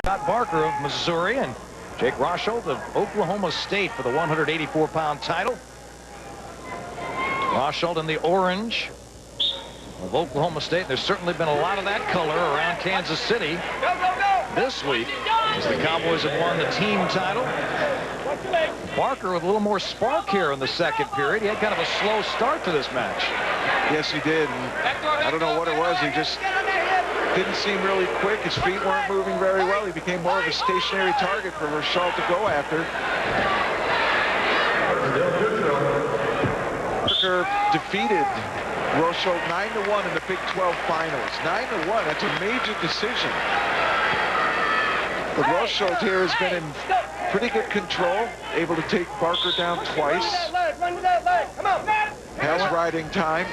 Scott Barker of Missouri and Jake Rosholt of Oklahoma State for the 184-pound title. Rosholt in the orange of Oklahoma State. There's certainly been a lot of that color around Kansas City this week as the Cowboys have won the team title. Barker with a little more spark here in the second period. He had kind of a slow start to this match. Yes, he did. And I don't know what it was. He just didn't seem really quick. His feet weren't moving very well. He became more of a stationary target for Rosholt to go after. Barker defeated Rosholt 9-1 in the Big 12 Finals. 9-1. That's a major decision. But Rosholt here has been in pretty good control, able to take Barker down twice. Has riding time.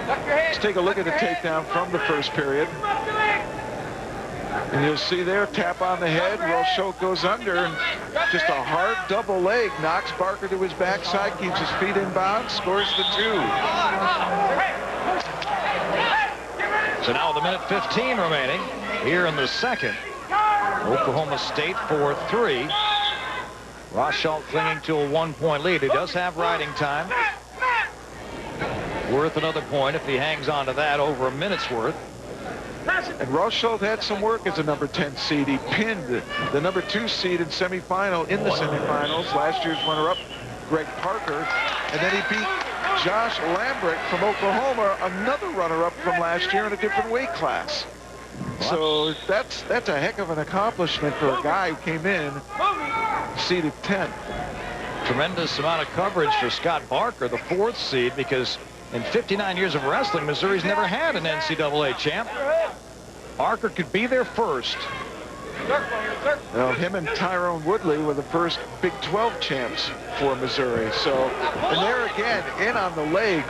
Let's take a look at the takedown from the first period. And you'll see there, tap on the head. Rosholt goes under, and just a hard double leg knocks Barker to his backside, keeps his feet in bounds, scores the 2. So now with a minute 15 remaining here in the second. Oklahoma State 4-3. Rosholt clinging to a 1-point lead. He does have riding time. Worth another point if he hangs on to that, over a minute's worth. And Rosholt had some work as a number 10 seed. He pinned the number 2 seed in semifinal in the semifinals. Last year's runner-up, Greg Parker. And then he beat Josh Lambrick from Oklahoma, another runner-up from last year in a different weight class. So that's a heck of an accomplishment for a guy who came in seeded 10th. Tremendous amount of coverage for Scott Barker, the 4th seed, because in 59 years of wrestling, Missouri's never had an NCAA champ. Barker could be their first. Well, him and Tyrone Woodley were the first Big 12 champs for Missouri. So, and there again, in on the leg.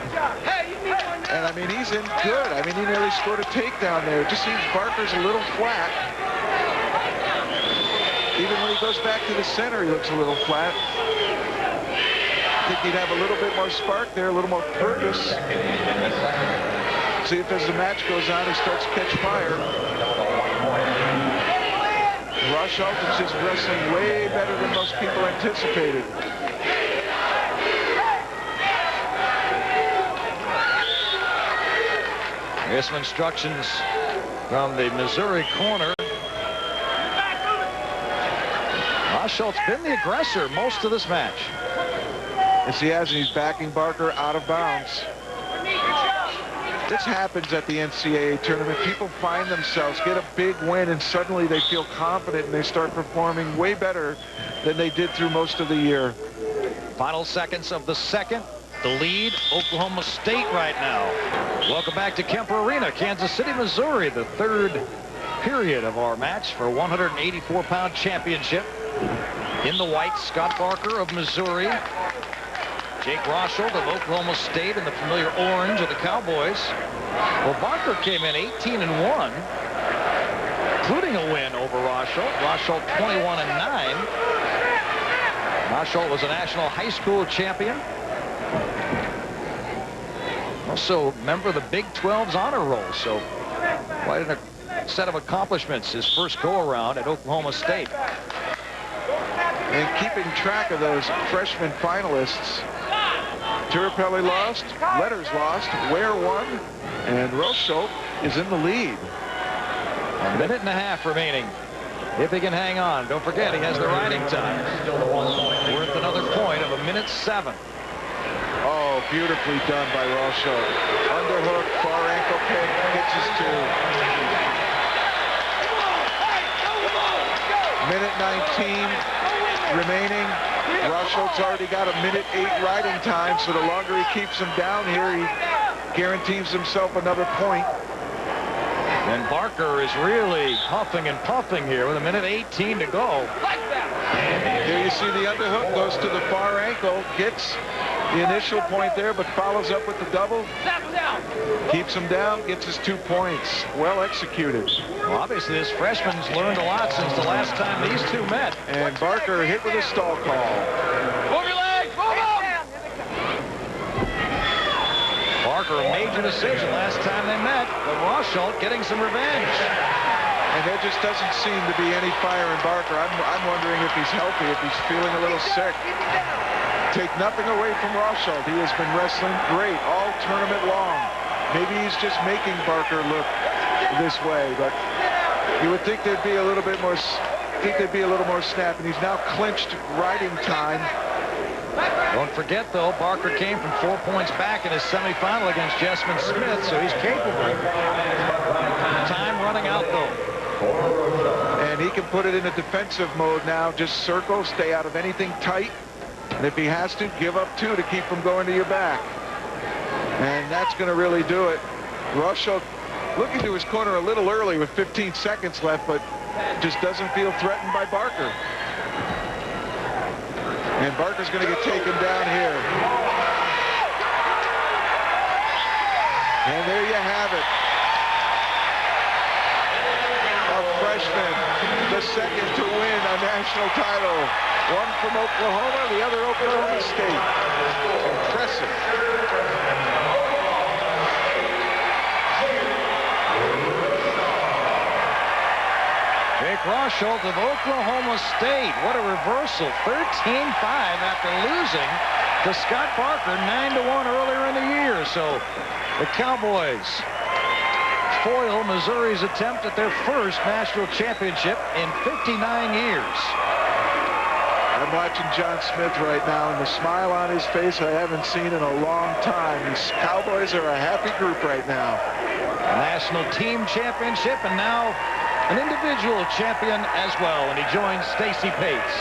And I mean, he's in good. I mean, he nearly scored a takedown there. It just seems Barker's a little flat. Even when he goes back to the center, he looks a little flat. I think he'd have a little bit more spark there, a little more purpose. See if as the match goes on, he starts to catch fire. Rosholt is just wrestling way better than most people anticipated. Here's some instructions from the Missouri corner. Rosholt's been the aggressor most of this match. Yes, he has, and he's backing Barker out of bounds. This happens at the NCAA tournament. People find themselves, get a big win, and suddenly they feel confident and they start performing way better than they did through most of the year. Final seconds of the second. The lead, Oklahoma State right now. Welcome back to Kemper Arena, Kansas City, Missouri. The third period of our match for a 184-pound championship. In the white, Scott Barker of Missouri. Jake Rosholt of Oklahoma State in the familiar orange of the Cowboys. Well, Barker came in 18-1, including a win over Rosholt. Rosholt 21-9. Rosholt was a national high school champion. Also a member of the Big 12's honor roll. So quite a set of accomplishments his first go-around at Oklahoma State. And keeping track of those freshman finalists, Tirapelli lost, Letters lost, Ware won, and Rosholt is in the lead. A minute and a half remaining. If he can hang on. Don't forget, he has the riding time. Worth another point of a minute 7. Oh, beautifully done by Rosholt. Underhook, far ankle kick, gets his 2. Minute 19 remaining. Rosholt's already got a minute 8 riding time, so the longer he keeps him down here, he guarantees himself another point. And Barker is really huffing and puffing here with a minute 18 to go. Here you see the underhook, goes to the far ankle, gets the initial point there, but follows up with the double. Keeps him down, gets his 2 points. Well executed. Well, obviously, this freshman's learned a lot since the last time these two met. And Barker hit with a stall call. Move your legs, move them! Barker, a major decision last time they met, but Rosholt getting some revenge. And there just doesn't seem to be any fire in Barker. I'm wondering if he's healthy, if he's feeling a little sick. Take nothing away from Rosholt. He has been wrestling great all tournament long. Maybe he's just making Barker look this way, but you would think there'd be a little bit more. Think there'd be a little more snap, and he's now clinched riding time. Don't forget, though, Barker came from 4 points back in his semifinal against Jessamine Smith, so he's capable. Time running out, though. And he can put it in a defensive mode now. Just circle, stay out of anything tight. And if he has to, give up 2 to keep from going to your back. And that's going to really do it. Rosholt looking to his corner a little early with 15 seconds left, but just doesn't feel threatened by Barker. And Barker's going to get taken down here. And there you have it. A freshman, the second to win a national title. One from Oklahoma, the other Oklahoma State. Impressive. Jake Rosholt of Oklahoma State. What a reversal. 13-5 after losing to Scott Barker 9-1 earlier in the year. So the Cowboys foil Missouri's attempt at their first national championship in 59 years. I'm watching John Smith right now, and the smile on his face I haven't seen in a long time. These Cowboys are a happy group right now. A national team championship, and now an individual champion as well, and he joins Stacy Pates.